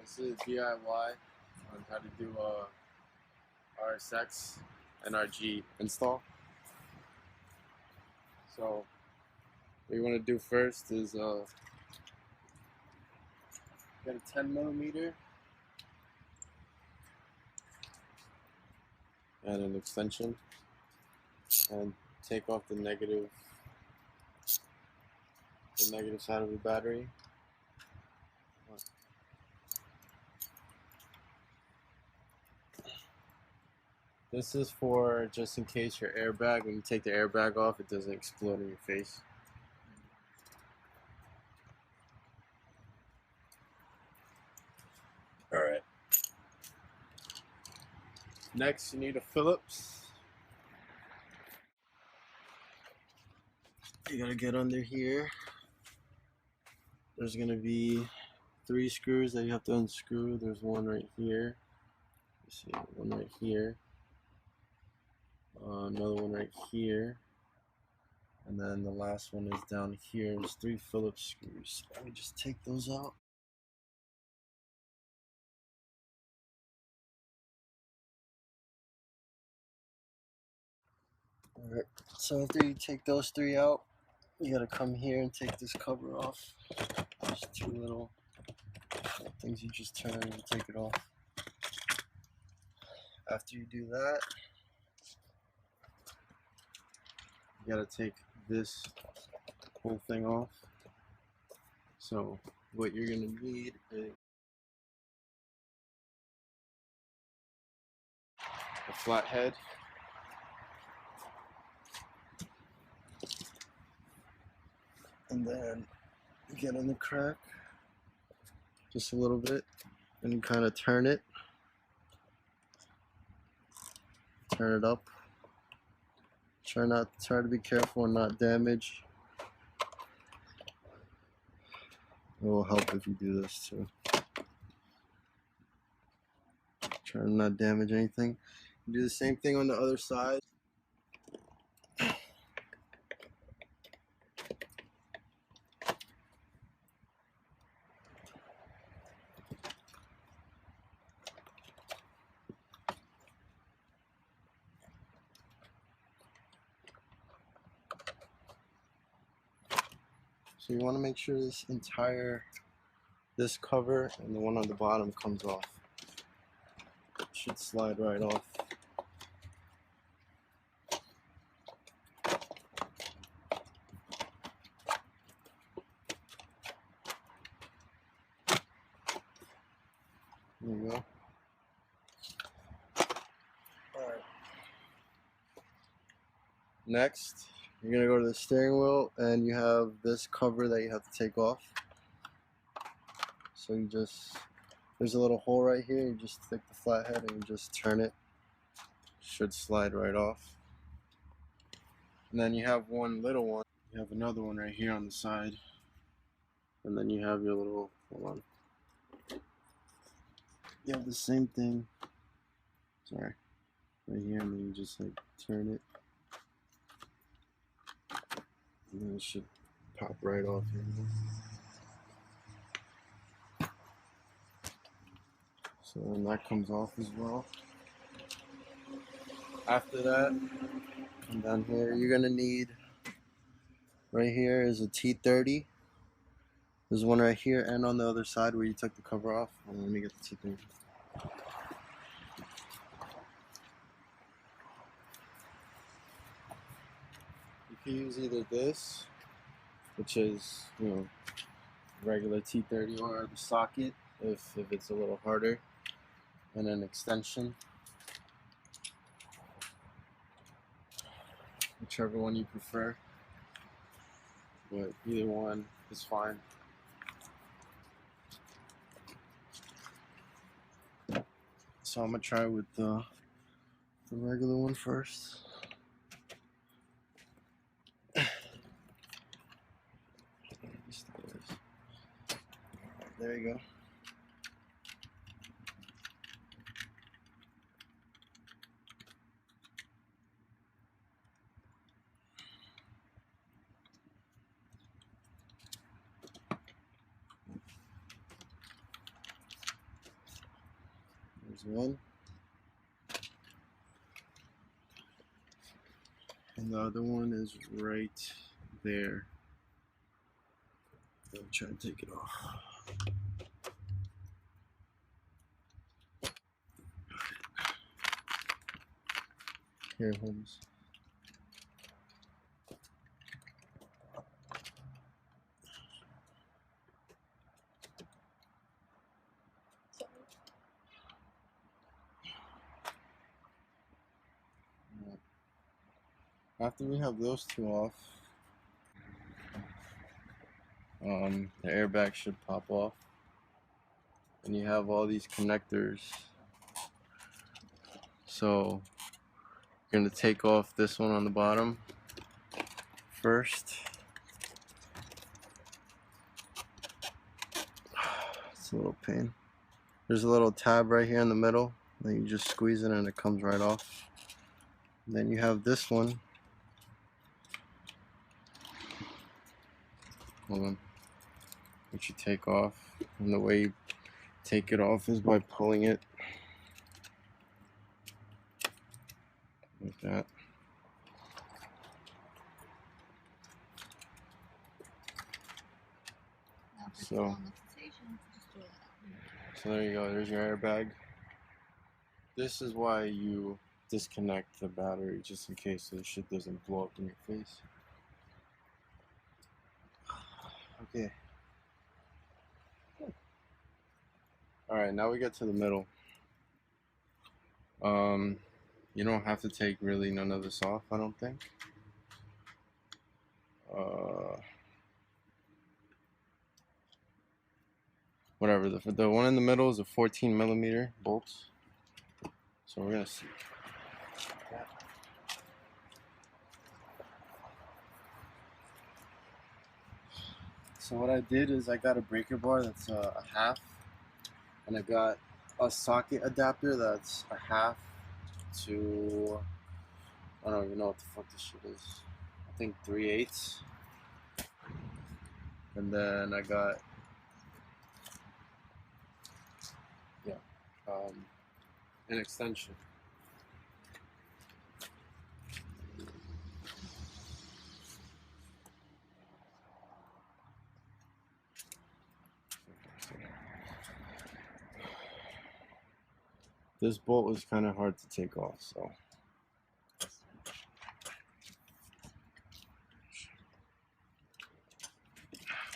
This is DIY on how to do a RSX NRG install. So what you want to do first is get a 10mm and an extension and take off the negative side of the battery. This is for just in case your airbag, when you take the airbag off, it doesn't explode in your face. Alright. Next, you need a Phillips. You gotta get under here. There's gonna be 3 screws that you have to unscrew. There's one right here. You see, one right here. Another one right here. And then the last one is down here. There's 3 Phillips screws. Let me just take those out. Alright, so after you take those 3 out, you gotta come here and take this cover off. There's 2 little things you just turn and take it off. After you do that, you gotta take this whole thing off. So what you're gonna need is a flat head, and then you get in the crack just a little bit and you kind of turn it up. Try to be careful and not damage. It will help if you do this too. Try to not damage anything. You do the same thing on the other side. So you want to make sure this cover and the one on the bottom comes off. It should slide right off. There you go. Alright. Next, you're going to go to the steering wheel and you have this cover that you have to take off. So there's a little hole right here, you just stick the flathead and you just turn it. Should slide right off. And then you have one little one. You have another one right here on the side. And then you have your little, hold on. You have the same thing, sorry, right here, and then you just like turn it. And then it should pop right off here. So then that comes off as well. After that, come down here, you're gonna need, right here is a T30. There's one right here and on the other side where you took the cover off. Let me get the T30. You can use either this, which is, regular T30, or the socket if it's a little harder, and an extension. Whichever one you prefer, but either one is fine. So I'm gonna try with the regular one first. There you go. There's one. And the other one is right there. Let me try and take it off. Here, Holmes. After we have those two off, the airbag should pop off. And you have all these connectors. So you're going to take off this one on the bottom first. It's a little pain. There's a little tab right here in the middle. Then you just squeeze it and it comes right off. And then you have this one. Hold on. Which you take off. And the way you take it off is by pulling it like that. So there you go, there's your airbag. This is why you disconnect the battery, just in case the shit doesn't blow up in your face. Okay. Alright, now we get to the middle. You don't have to take really none of this off, I don't think. Whatever, the one in the middle is a 14mm bolt. So we're gonna see. So what I did is I got a breaker bar that's a half, and I got a socket adapter that's a half to, I don't even know what the fuck this shit is. I think 3/8. And then I got, an extension. This bolt was kind of hard to take off, so.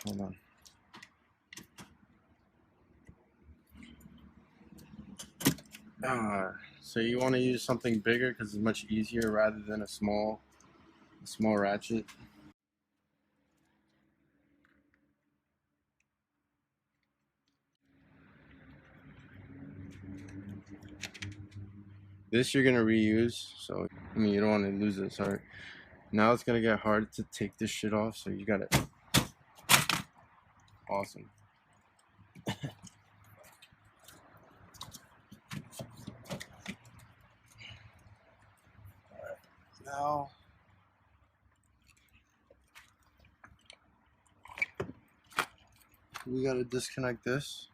Hold on. So you want to use something bigger because it's much easier rather than a small ratchet. This you're gonna reuse, so I mean you don't want to lose it. Sorry. Now it's gonna get hard to take this shit off, so you gotta. Awesome. Now we gotta disconnect this.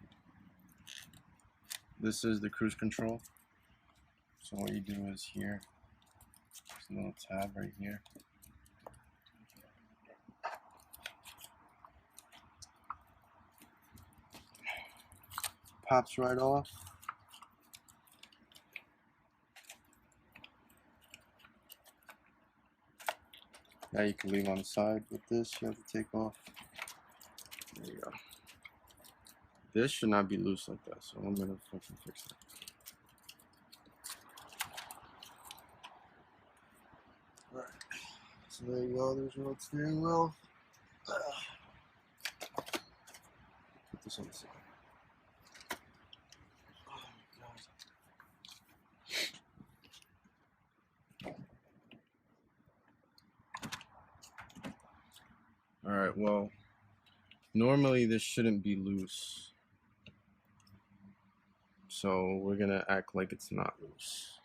This is the cruise control. So what you do is here, there's a little tab right here. Pops right off. Now you can leave on the side. With this, you have to take off. There you go. This should not be loose like that, so I'm gonna fucking fix it. Alright, so there you go, there's your old steering wheel. Put this on the side. Oh my god. Alright, well, normally this shouldn't be loose. So we're gonna act like it's not loose.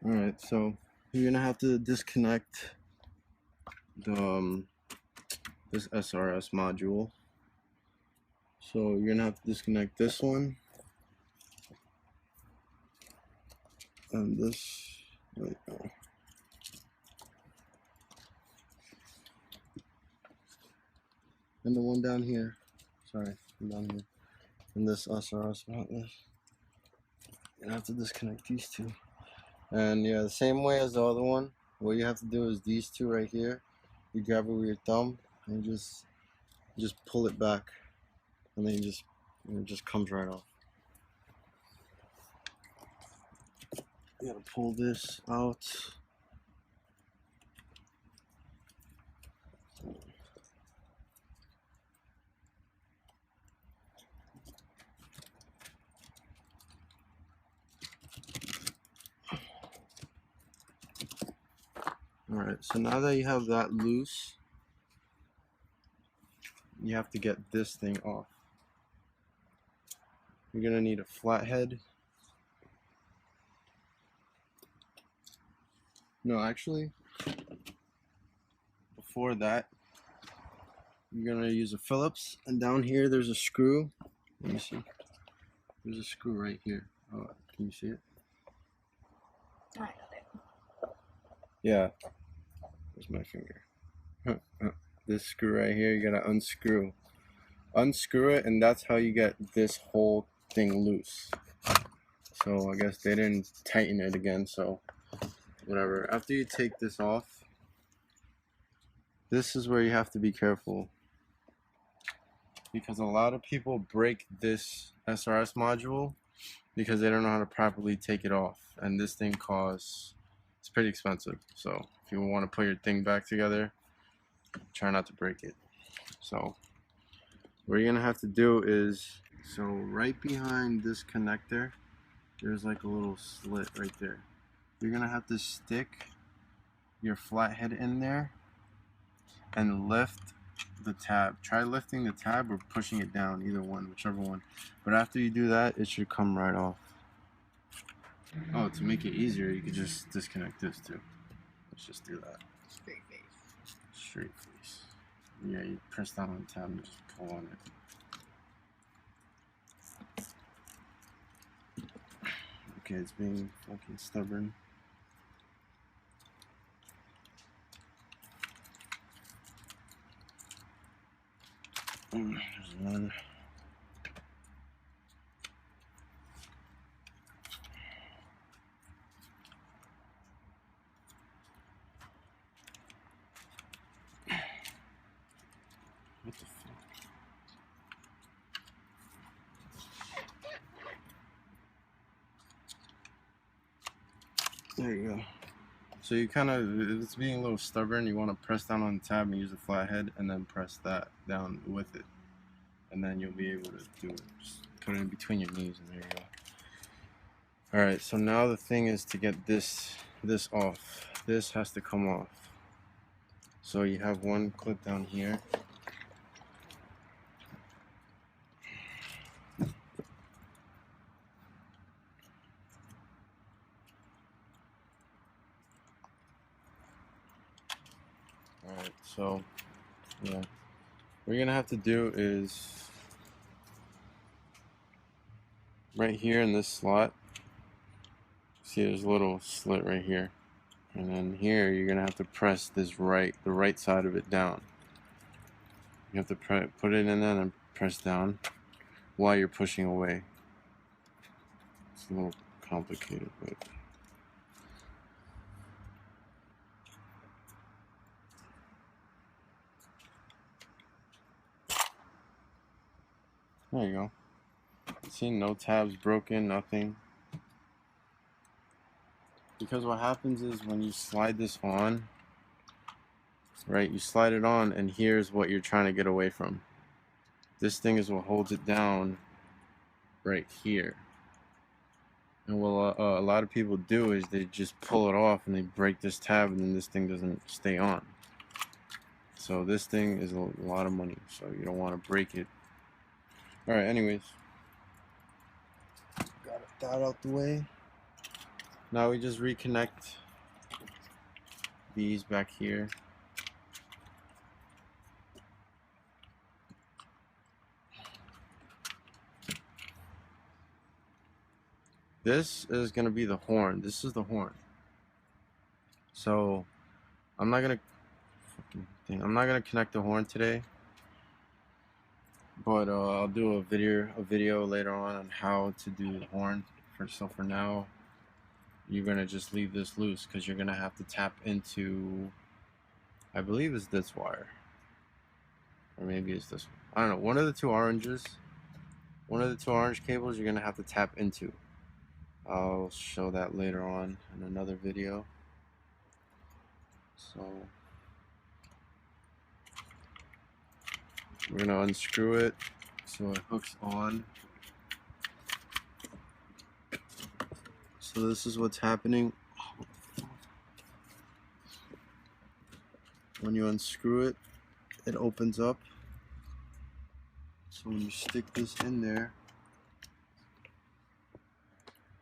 Alright, so you're gonna have to disconnect the this SRS module. So you're gonna have to disconnect this one and this. There you go. And the one down here. Sorry, down here. And this SRS outlet. You're gonna have to disconnect these two. And yeah, the same way as the other one. What you have to do is these two right here. You grab it with your thumb and just pull it back, and then it just comes right off. You gotta pull this out. Alright, so now that you have that loose, you have to get this thing off. You're gonna need a flathead. No, actually, before that, you're gonna use a Phillips, and down here there's a screw. Let me see. There's a screw right here. Oh, can you see it? I got it. Yeah. Where's my finger? This screw right here, you gotta unscrew. Unscrew it, and that's how you get this whole thing loose. So I guess they didn't tighten it again, so whatever. After you take this off, this is where you have to be careful, because a lot of people break this SRS module because they don't know how to properly take it off, and this thing it's pretty expensive. So if you want to put your thing back together, try not to break it. So what you're gonna have to do is, so right behind this connector, there's like a little slit right there. You're gonna have to stick your flathead in there and lift the tab. Try lifting the tab or pushing it down, either one, whichever one. But after you do that, it should come right off. Oh, to make it easier, you could just disconnect this too. Let's just do that. Straight face. Straight face. Yeah, you press down on the tab and just pull on it. Okay, it's being fucking stubborn. There's one. What the fuck? There you go. So you kind of, it's being a little stubborn. You want to press down on the tab and use the flathead, and then press that down with it, and then you'll be able to do it. Just put it in between your knees, and there you go. All right. So now the thing is to get this off. This has to come off. So you have one clip down here. Alright, so yeah, what you're gonna have to do is right here in this slot, see there's a little slit right here, and then here you're gonna have to press this the right side of it down. You have to put it in there and press down while you're pushing away. It's a little complicated, but there you go. See, no tabs broken, nothing. Because what happens is when you slide this on, right, you slide it on, and here's what you're trying to get away from. This thing is what holds it down right here. And what a lot of people do is they just pull it off and they break this tab, and then this thing doesn't stay on. So this thing is a lot of money, so you don't want to break it. Alright, anyways, got that out the way. Now we just reconnect these back here. This is gonna be the horn. This is the horn. So I'm not gonna connect the horn today, but I'll do a video later on how to do the horn. So for now, you're gonna just leave this loose because you're gonna have to tap into, I believe it's this wire, or maybe it's this one. I don't know. One of the two orange cables you're gonna have to tap into. I'll show that later on in another video. So we're gonna unscrew it so it hooks on. So this is what's happening. When you unscrew it, it opens up. So when you stick this in there,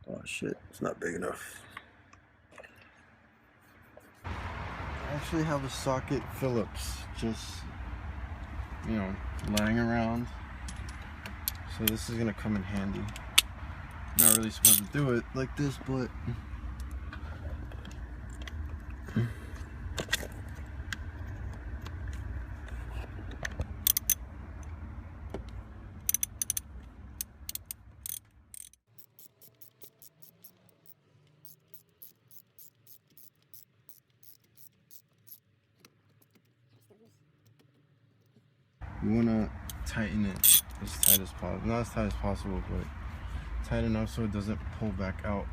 oh shit, it's not big enough. I actually have a socket Phillips, just, you know, lying around. So this is gonna come in handy. Not really supposed to do it like this, but you wanna tighten it as tight as possible. Not as tight as possible, but tight enough so it doesn't pull back out.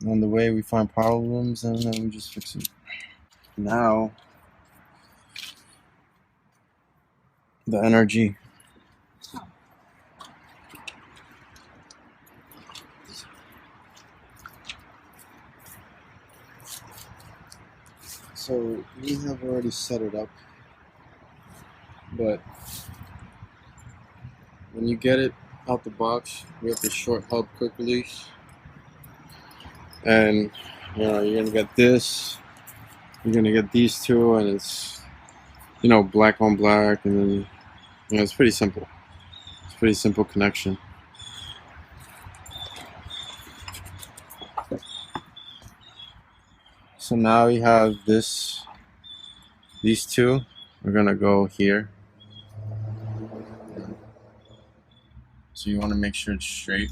On the way we find problems and then we just fix it. Now the NRG. So we have already set it up, but when you get it out the box, you have to short hub quick release, and you know you're gonna get this, you're gonna get these two, and it's, you know, black on black, and then, you know, it's pretty simple. It's a pretty simple connection. So now you have this, these two, we're gonna go here. So you want to make sure it's straight,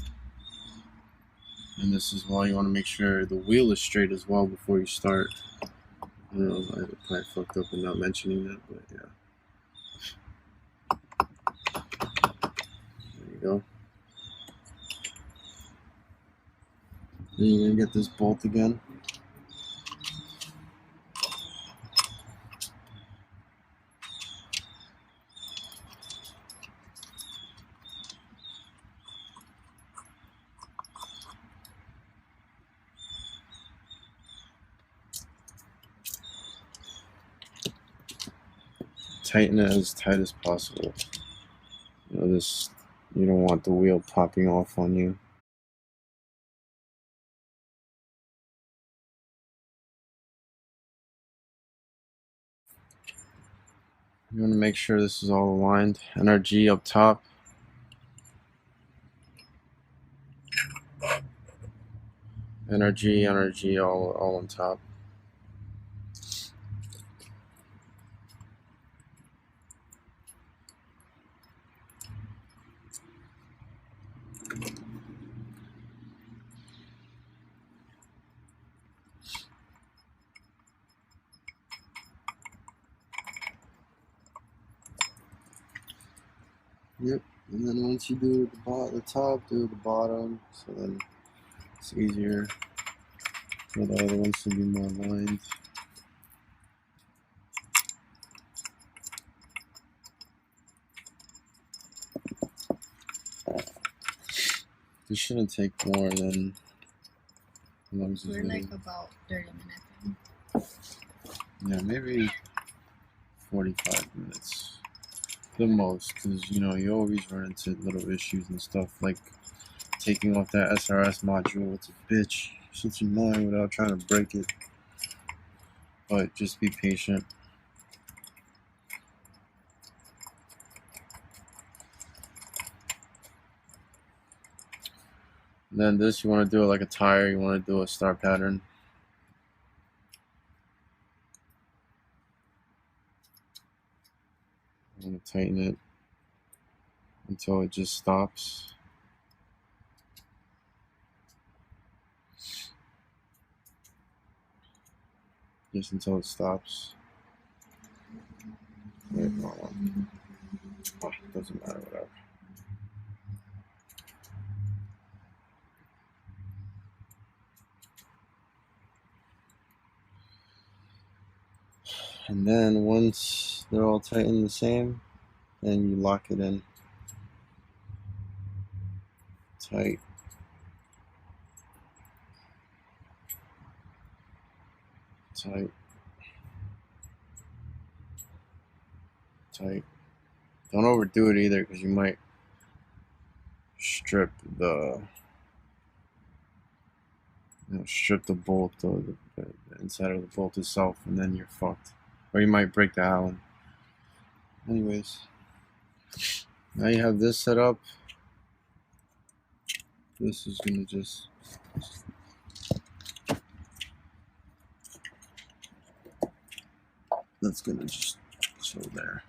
and this as well. You want to make sure the wheel is straight as well before you start. I don't know, I probably fucked up in not mentioning that, but yeah. There you go. Then you're gonna get this bolt again. Tighten it as tight as possible. You know, this, you don't want the wheel popping off on you. You want to make sure this is all aligned. NRG up top. NRG all on top. Yep, and then once you do the top, do the bottom, so then it's easier for the other ones to be more aligned. This shouldn't take more than, We're like about 30 minutes in. Yeah, maybe 45 minutes. The most, because you know you always run into little issues and stuff like taking off that SRS module. It's a bitch. Such annoying without trying to break it. But just be patient. And then this, you want to do it like a tire. You want to do a star pattern. You want to tighten it until it just stops. Just until it stops. Wait, no, oh, doesn't matter, whatever. And then once they're all tightened the same, then you lock it in tight. Tight. Tight. Don't overdo it either, because you might strip the bolt or the inside of the bolt itself, and then you're fucked. Or you might break the Allen. Anyways, now you have this set up. This is gonna just chill there.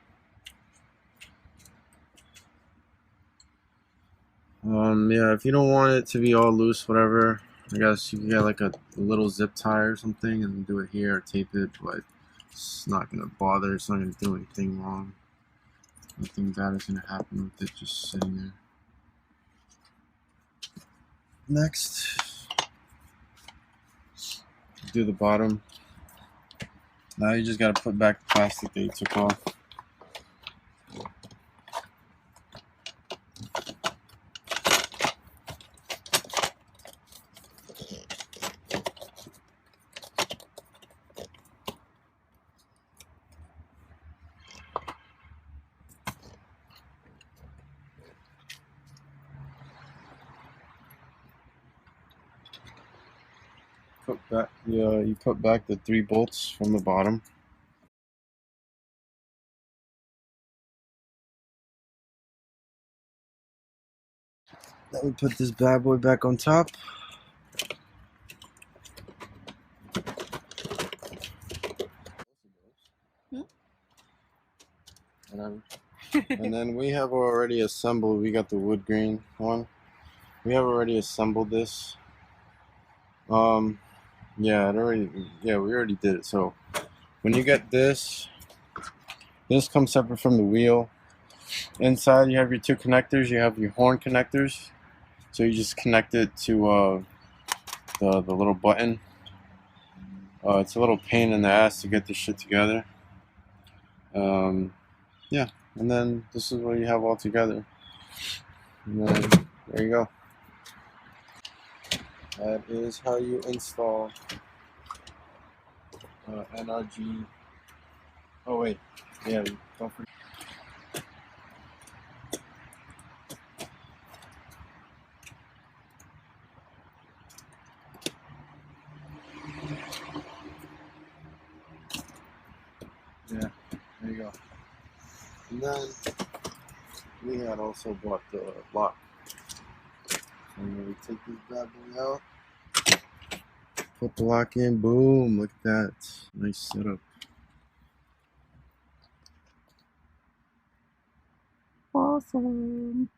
Yeah, if you don't want it to be all loose, whatever, I guess you can get like a little zip tie or something and do it here or tape it, but it's not gonna bother. It's not gonna do anything wrong. Nothing bad is gonna happen with it just sitting there. Next, do the bottom. Now you just gotta put back the plastic that you took off. You put back the 3 bolts from the bottom. Then we put this bad boy back on top. Whatever. And then we have already assembled, we got the wood grain one. We have already assembled this. Yeah, we already did it. So when you get this comes separate from the wheel. Inside you have your 2 connectors, you have your horn connectors. So you just connect it to the little button. It's a little pain in the ass to get this shit together. Yeah, and then this is what you have all together. And then there you go. That is how you install NRG. Oh wait, yeah, don't forget. Yeah, there you go. And then we had also bought the lock. And we take this bad boy out, put the lock in, boom, look at that. Nice setup. Awesome.